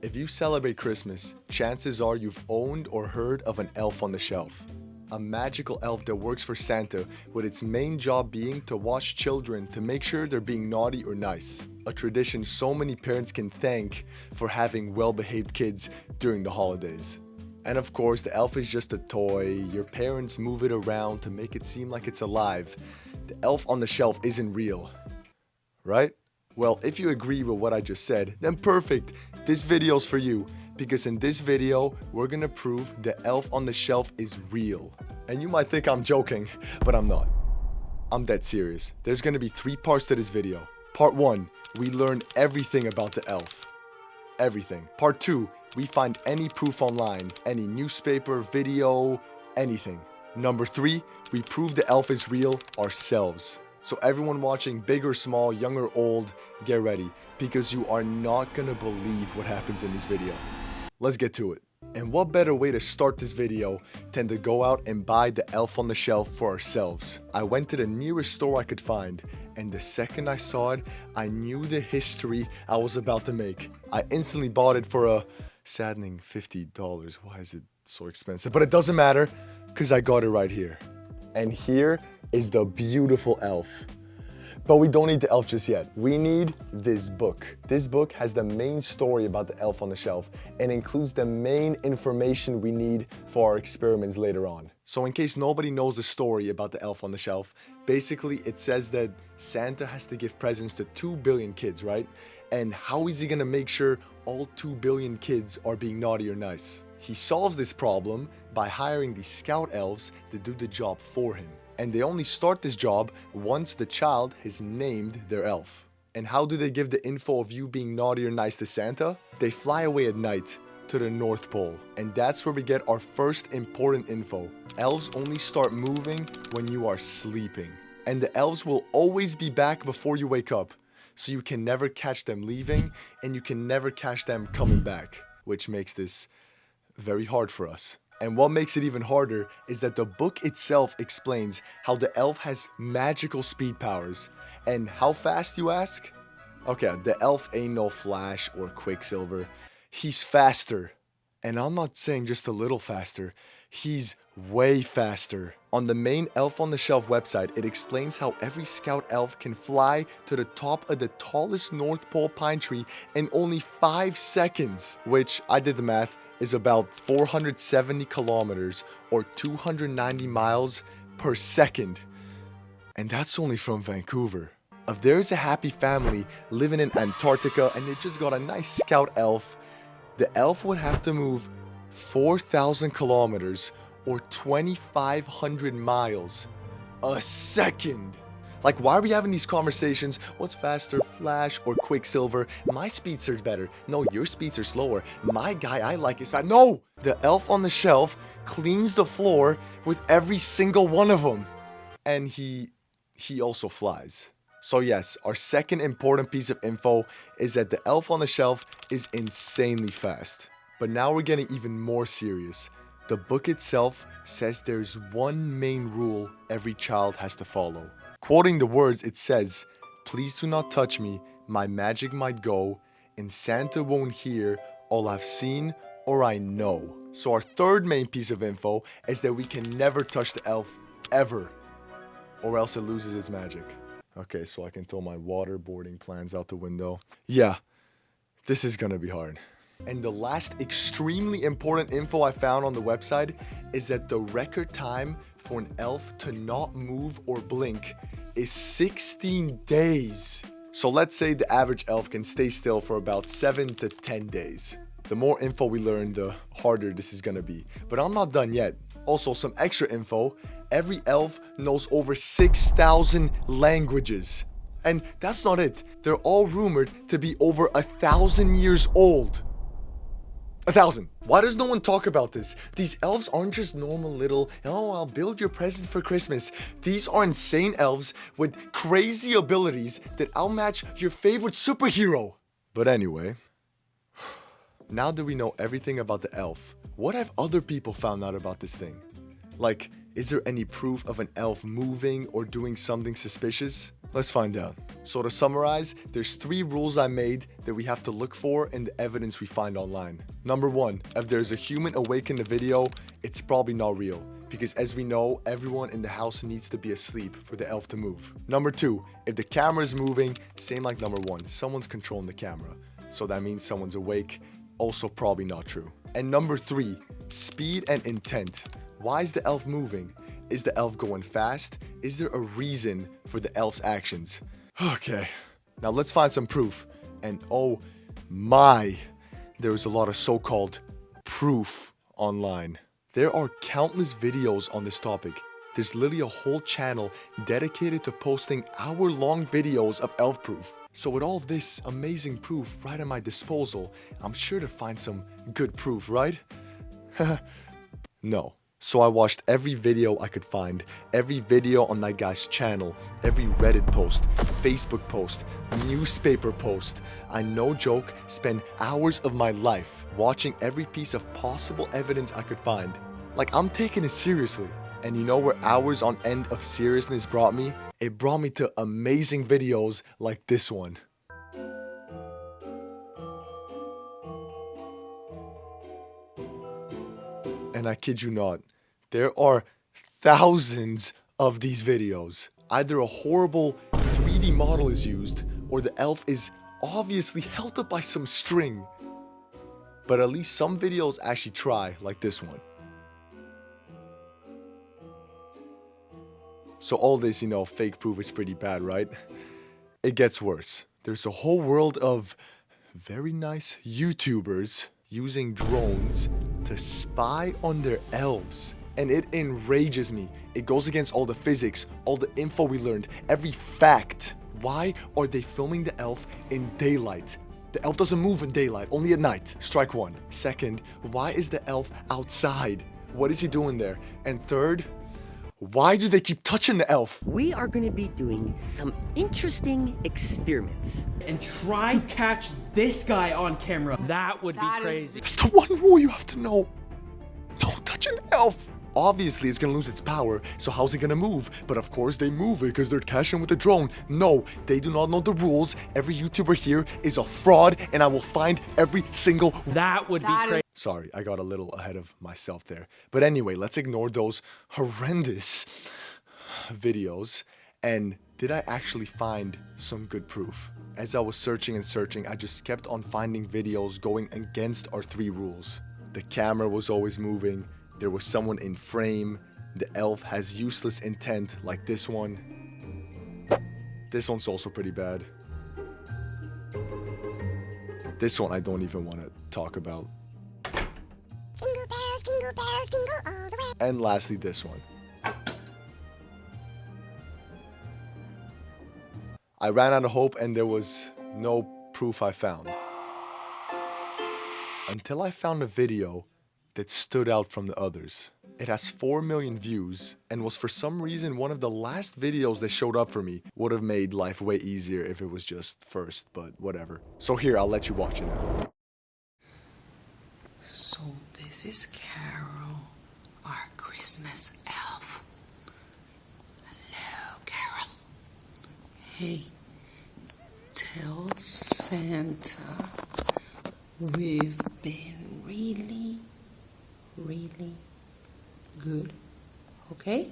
If you celebrate Christmas, chances are you've owned or heard of an elf on the shelf. A magical elf that works for Santa, with its main job being to watch children to make sure they're being naughty or nice. A tradition so many parents can thank for having well-behaved kids during the holidays. And of course, the elf is just a toy. Your parents move it around to make it seem like it's alive. The elf on the shelf isn't real, right? Well, if you agree with what I just said, then perfect. This video's for you, because in this video, we're gonna prove the elf on the shelf is real. And you might think I'm joking, but I'm not. I'm dead serious. There's gonna be 3 parts to this video. Part 1, we learn everything about the elf. Everything. Part 2, we find any proof online, any newspaper, video, anything. Number 3, we prove the elf is real ourselves. So everyone watching, big or small, young or old, get ready, because you are not gonna believe what happens in this video. Let's get to it. And what better way to start this video than to go out and buy the elf on the shelf for ourselves. I went to the nearest store I could find, and the second I saw it, I knew the history I was about to make. I instantly bought it for a saddening $50. Why is it so expensive? But it doesn't matter, because I got it right here. And here is the beautiful elf. But we don't need the elf just yet. We need this book. This book has the main story about the elf on the shelf and includes the main information we need for our experiments later on. So in case nobody knows the story about the elf on the shelf, basically it says that Santa has to give presents to 2 billion kids, right? And how is he gonna make sure all 2 billion kids are being naughty or nice? He solves this problem by hiring these scout elves to do the job for him. And they only start this job once the child has named their elf. And how do they give the info of you being naughty or nice to Santa? They fly away at night to the North Pole. And that's where we get our first important info. Elves only start moving when you are sleeping. And the elves will always be back before you wake up. So you can never catch them leaving, and you can never catch them coming back, which makes this very hard for us. And what makes it even harder is that the book itself explains how the elf has magical speed powers. And how fast, you ask? Okay, the elf ain't no Flash or Quicksilver. He's faster. And I'm not saying just a little faster. He's way faster. On the main Elf on the Shelf website, it explains how every scout elf can fly to the top of the tallest North Pole pine tree in only 5 seconds, which, I did the math, is about 470 kilometers or 290 miles per second. And that's only from Vancouver. If there's a happy family living in Antarctica and they just got a nice scout elf, the elf would have to move 4,000 kilometers or 2,500 miles a second. Like, why are we having these conversations? What's faster, Flash or Quicksilver? My speedster's better. No, your speeds are slower. My guy I like is fast. No! The elf on the shelf cleans the floor with every single one of them. And he also flies. So yes, our second important piece of info is that the elf on the shelf is insanely fast. But now we're getting even more serious. The book itself says there's one main rule every child has to follow. Quoting the words, it says, "Please do not touch me, my magic might go, and Santa won't hear all I've seen or I know." So our third main piece of info is that we can never touch the elf, ever, or else it loses its magic. Okay, so I can throw my waterboarding plans out the window. Yeah, this is gonna be hard. And the last extremely important info I found on the website is that the record time for an elf to not move or blink is 16 days. So let's say the average elf can stay still for about 7 to 10 days. The more info we learn, the harder this is gonna be. But I'm not done yet. Also, some extra info. Every elf knows over 6,000 languages. And that's not it. They're all rumored to be over 1,000 years old. 1,000. Why does no one talk about this? These elves aren't just normal little, oh, I'll build your present for Christmas. These are insane elves with crazy abilities that outmatch your favorite superhero. But anyway, now that we know everything about the elf, what have other people found out about this thing? Like, is there any proof of an elf moving or doing something suspicious? Let's find out. So to summarize, there's 3 rules I made that we have to look for in the evidence we find online. Number 1, if there's a human awake in the video, it's probably not real. Because as we know, everyone in the house needs to be asleep for the elf to move. Number 2, if the camera is moving, same like number 1, someone's controlling the camera. So that means someone's awake, also probably not true. And number 3, speed and intent. Why is the elf moving? Is the elf going fast? Is there a reason for the elf's actions? Okay, now let's find some proof. And oh my, there is a lot of so-called proof online. There are countless videos on this topic. There's literally a whole channel dedicated to posting hour-long videos of elf proof. So with all this amazing proof right at my disposal, I'm sure to find some good proof, right? No. So I watched every video I could find, every video on that guy's channel, every Reddit post, Facebook post, newspaper post. I no joke spent hours of my life watching every piece of possible evidence I could find. Like, I'm taking it seriously. And you know where hours on end of seriousness brought me? It brought me to amazing videos like this one. And I kid you not, there are thousands of these videos. Either a horrible 3D model is used, or the elf is obviously held up by some string. But at least some videos actually try, like this one. So all this, you know, fake proof is pretty bad, right? It gets worse. There's a whole world of very nice YouTubers using drones to spy on their elves. And it enrages me. It goes against all the physics, all the info we learned, every fact. Why are they filming the elf in daylight? The elf doesn't move in daylight, only at night. Strike 1. Second, why is the elf outside? What is he doing there? And third, why do they keep touching the elf? We are going to be doing some interesting experiments. And try catch this guy on camera. That would be crazy. That's the one rule you have to know. No touching the elf. Obviously, it's gonna lose its power, so how's it gonna move? But of course they move it because they're catching with the drone. No, they do not know the rules. Every YouTuber here is a fraud, and I will find every single... That would be crazy. Sorry, I got a little ahead of myself there. But anyway, let's ignore those horrendous videos. And did I actually find some good proof? As I was searching and searching, I just kept on finding videos going against our 3 rules. The camera was always moving. There was someone in frame. The elf has useless intent, like this one. This one's also pretty bad. This one I don't even want to talk about. Jingle bells, jingle all the way. And lastly, this one. I ran out of hope and there was no proof I found. Until I found a video that stood out from the others. It has 4 million views and was for some reason one of the last videos that showed up for me. Would have made life way easier if it was just first, but whatever. So here, I'll let you watch it now. So this is Carol, our Christmas elf. Hello, Carol. Hey, tell Santa we've been really good, okay?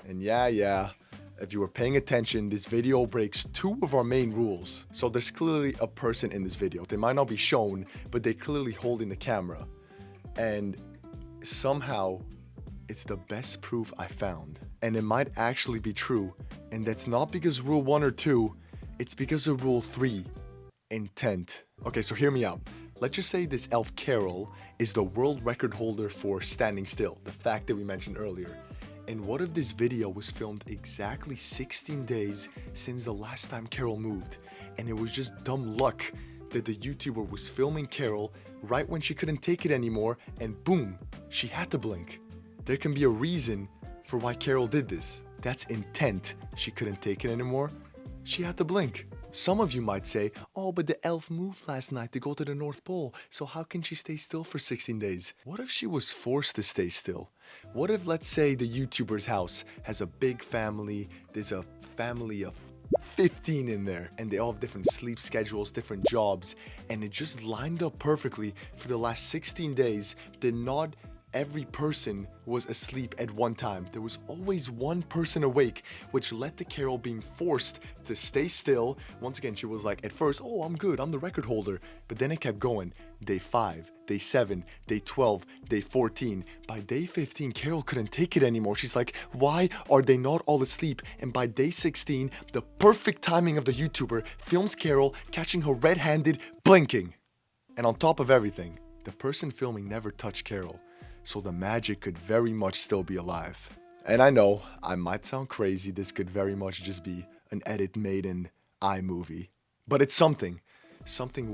And yeah, if you were paying attention, this video breaks 2 of our main rules. So there's clearly a person in this video. They might not be shown, but they're clearly holding the camera. And somehow, it's the best proof I found. And it might actually be true. And that's not because rule 1 or 2, it's because of rule 3, intent. Okay, so hear me out. Let's just say this elf Carol is the world record holder for standing still, the fact that we mentioned earlier. And what if this video was filmed exactly 16 days since the last time Carol moved? And it was just dumb luck that the YouTuber was filming Carol right when she couldn't take it anymore, and boom, she had to blink. There can be a reason for why Carol did this. That's intent. She couldn't take it anymore. She had to blink. Some of you might say, oh, but the elf moved last night to go to the North Pole, so how can she stay still for 16 days? What if she was forced to stay still? What if, let's say, the YouTuber's house has a big family, there's a family of 15 in there, and they all have different sleep schedules, different jobs, and it just lined up perfectly for the last 16 days that not every person was asleep at one time. There was always one person awake, which led to Carol being forced to stay still. Once again, she was like, at first, oh, I'm good, I'm the record holder. But then it kept going. Day 5, day 7, day 12, day 14. By day 15, Carol couldn't take it anymore. She's like, why are they not all asleep? And by day 16, the perfect timing of the YouTuber films Carol catching her red-handed blinking. And on top of everything, the person filming never touched Carol. So the magic could very much still be alive. And I know, I might sound crazy, this could very much just be an edit made in iMovie. But it's something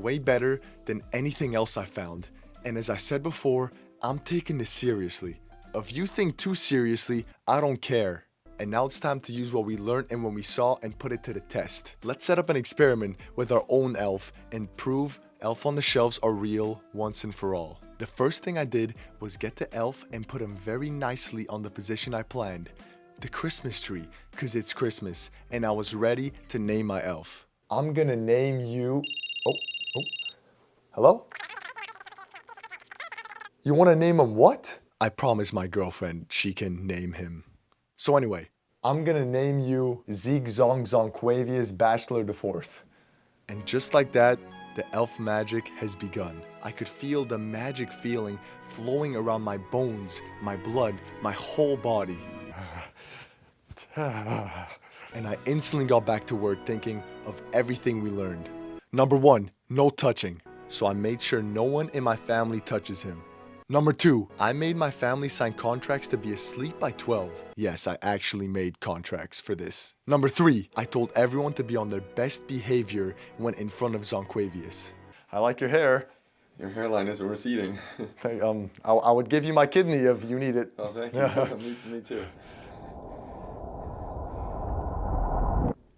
way better than anything else I found. And as I said before, I'm taking this seriously. If you think too seriously, I don't care. And now it's time to use what we learned and what we saw and put it to the test. Let's set up an experiment with our own elf and prove Elf on the Shelves are real once and for all. The first thing I did was get the elf and put him very nicely on the position I planned, the Christmas tree, cause it's Christmas, and I was ready to name my elf. I'm gonna name you, hello? You wanna name him what? I promised my girlfriend she can name him. So anyway, I'm gonna name you Zeke Zong Zonquavius Bachelor IV. And just like that, the elf magic has begun. I could feel the magic feeling flowing around my bones, my blood, my whole body. And I instantly got back to work thinking of everything we learned. Number 1, no touching. So I made sure no one in my family touches him. Number 2, I made my family sign contracts to be asleep by 12. Yes, I actually made contracts for this. Number 3, I told everyone to be on their best behavior when in front of Zonquavius. I like your hair. Your hairline is receding. Hey, I would give you my kidney if you need it. Oh, thank you. me too.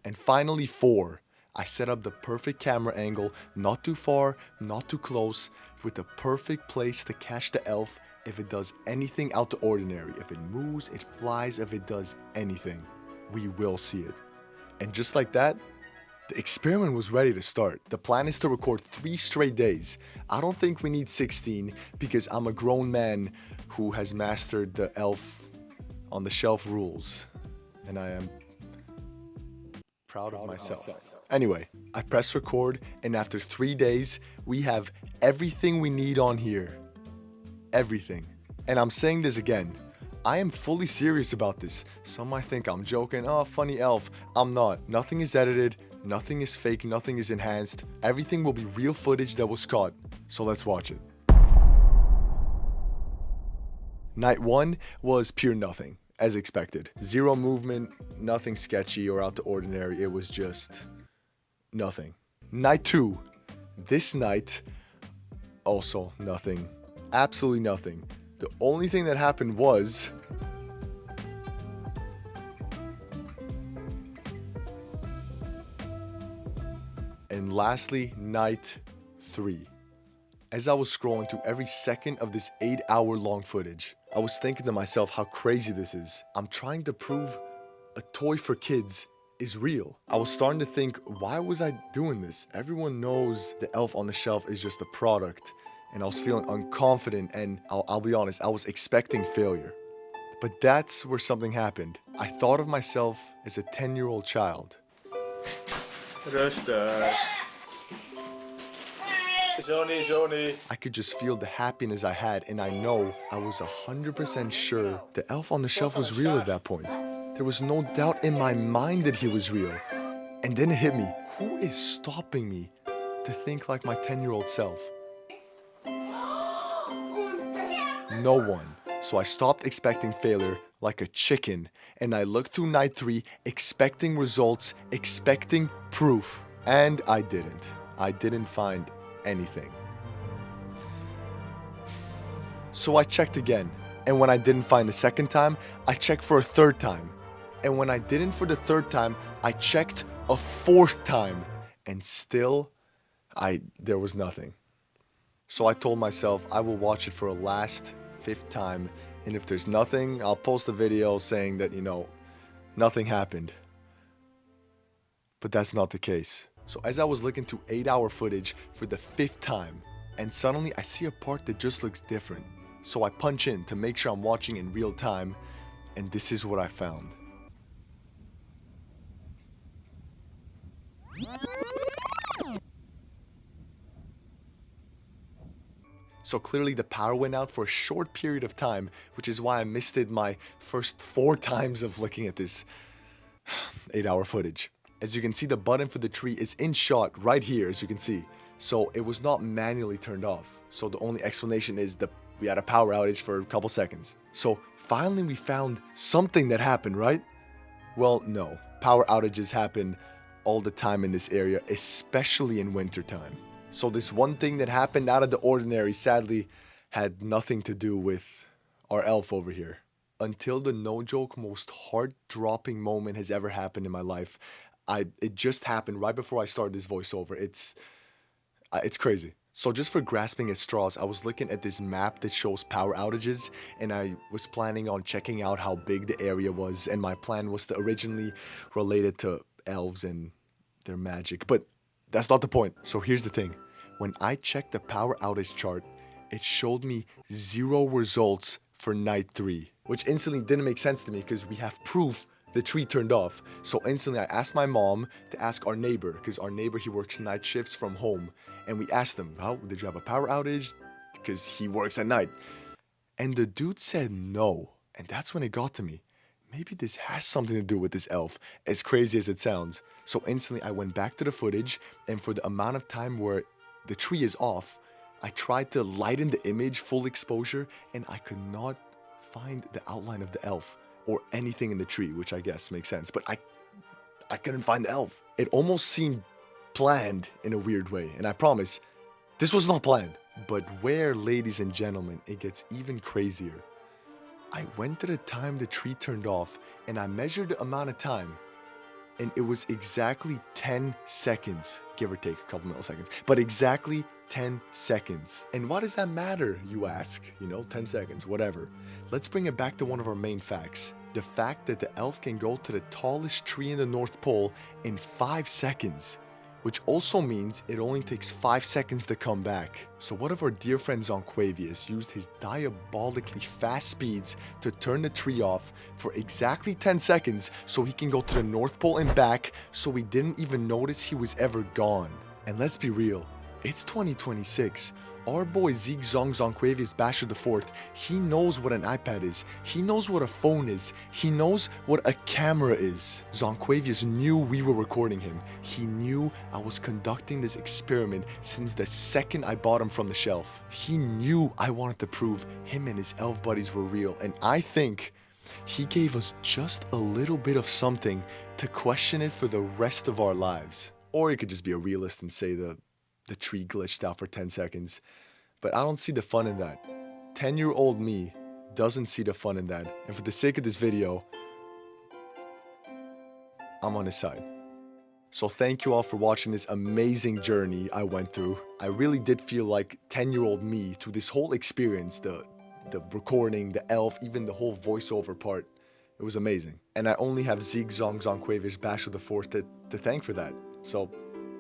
And finally 4, I set up the perfect camera angle, not too far, not too close, with the perfect place to catch the elf if it does anything out the ordinary. If it moves, it flies, if it does anything, we will see it. And just like that, the experiment was ready to start. The plan is to record 3 straight days. I don't think we need 16 because I'm a grown man who has mastered the Elf on the Shelf rules. And I am proud of myself. Anyway, I press record, and after 3 days, we have everything we need on here. Everything. And I'm saying this again. I am fully serious about this. Some might think I'm joking. Oh, funny elf. I'm not. Nothing is edited. Nothing is fake. Nothing is enhanced. Everything will be real footage that was caught. So let's watch it. Night 1 was pure nothing, as expected. Zero movement, nothing sketchy or out the ordinary. It was just nothing. Night 2. This night, also nothing. Absolutely nothing. The only thing that happened was and lastly, night 3. As I was scrolling through every second of this 8-hour-long footage, I was thinking to myself how crazy this is. I'm trying to prove a toy for kids is real. I was starting to think, why was I doing this? Everyone knows the Elf on the Shelf is just a product, and I was feeling unconfident, and I'll be honest, I was expecting failure. But that's where something happened. I thought of myself as a 10-year-old child. I could just feel the happiness I had, and I know I was 100% sure the Elf on the Shelf was real at that point. There was no doubt in my mind that he was real. And then it hit me. Who is stopping me to think like my 10-year-old self? No one. So I stopped expecting failure like a chicken, and I looked to night 3 expecting results, expecting proof. And I didn't. I didn't find anything. So I checked again, and when I didn't find the second time, I checked for a third time. And when I didn't for the third time, I checked a fourth time. and still, there was nothing. So I told myself I will watch it for a last 5th time, and if there's nothing, I'll post a video saying that, nothing happened. But that's not the case. So as I was looking through 8-hour footage for the 5th time, and suddenly I see a part that just looks different. So I punch in to make sure I'm watching in real time, and this is what I found. So clearly the power went out for a short period of time, which is why I missed it my first 4 times of looking at this 8-hour footage. As you can see, the button for the tree is in shot right here, as you can see. So it was not manually turned off. So the only explanation is we had a power outage for a couple seconds. So finally we found something that happened, right? Well, no. Power outages happen all the time in this area, especially in wintertime. So this one thing that happened out of the ordinary sadly had nothing to do with our elf over here. Until the no joke most heart-dropping moment has ever happened in my life. It just happened right before I started this voiceover. It's crazy. So just for grasping at straws, I was looking at this map that shows power outages, and I was planning on checking out how big the area was, and my plan was to originally relate it to elves and their magic, but that's not the point. So here's the thing. When I checked the power outage chart, it showed me 0 results for night 3, which instantly didn't make sense to me because we have proof the tree turned off. So instantly I asked my mom to ask our neighbor, because our neighbor, he works night shifts from home, and we asked him, how did you have a power outage? Because he works at night. And the dude said no, and that's when it got to me. Maybe this has something to do with this elf, as crazy as it sounds. So instantly I went back to the footage, and for the amount of time where the tree is off, I tried to lighten the image full exposure, and I could not find the outline of the elf or anything in the tree, which I guess makes sense, but I couldn't find the elf. It almost seemed planned in a weird way, and I promise, this was not planned. But where, ladies and gentlemen, it gets even crazier. I went to the time the tree turned off, and I measured the amount of time, and it was exactly 10 seconds, give or take a couple milliseconds, but exactly 10 seconds. And why does that matter, you ask? 10 seconds, whatever. Let's bring it back to one of our main facts. The fact that the elf can go to the tallest tree in the North Pole in 5 seconds, which also means it only takes 5 seconds to come back. So what if our dear friend Zonquavius used his diabolically fast speeds to turn the tree off for exactly 10 seconds so he can go to the North Pole and back, so we didn't even notice he was ever gone? And let's be real, it's 2026. Our boy Zeke Zonquavius Basher IV, he knows what an iPad is. He knows what a phone is. He knows what a camera is. Zonquavius knew we were recording him. He knew I was conducting this experiment since the second I bought him from the shelf. He knew I wanted to prove him and his elf buddies were real, and I think he gave us just a little bit of something to question it for the rest of our lives. Or he could just be a realist and say the tree glitched out for 10 seconds. But I don't see the fun in that. 10-year-old me doesn't see the fun in that. And for the sake of this video, I'm on his side. So thank you all for watching this amazing journey I went through. I really did feel like 10-year-old me through this whole experience, the recording, the elf, even the whole voiceover part. It was amazing. And I only have Zeke Zonquavius Basher IV to thank for that. So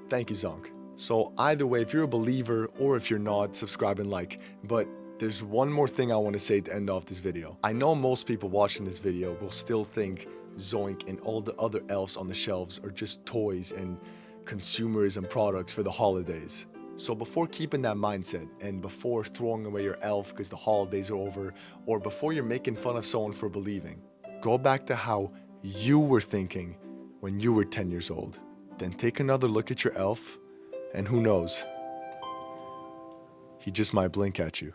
thank you, Zonk. So either way, if you're a believer or if you're not, subscribe and like. But there's one more thing I want to say to end off this video. I know most people watching this video will still think Zoink and all the other elves on the shelves are just toys and consumerism products for the holidays. So before keeping that mindset, and before throwing away your elf because the holidays are over, or before you're making fun of someone for believing, go back to how you were thinking when you were 10 years old. Then take another look at your elf, and who knows, he just might blink at you.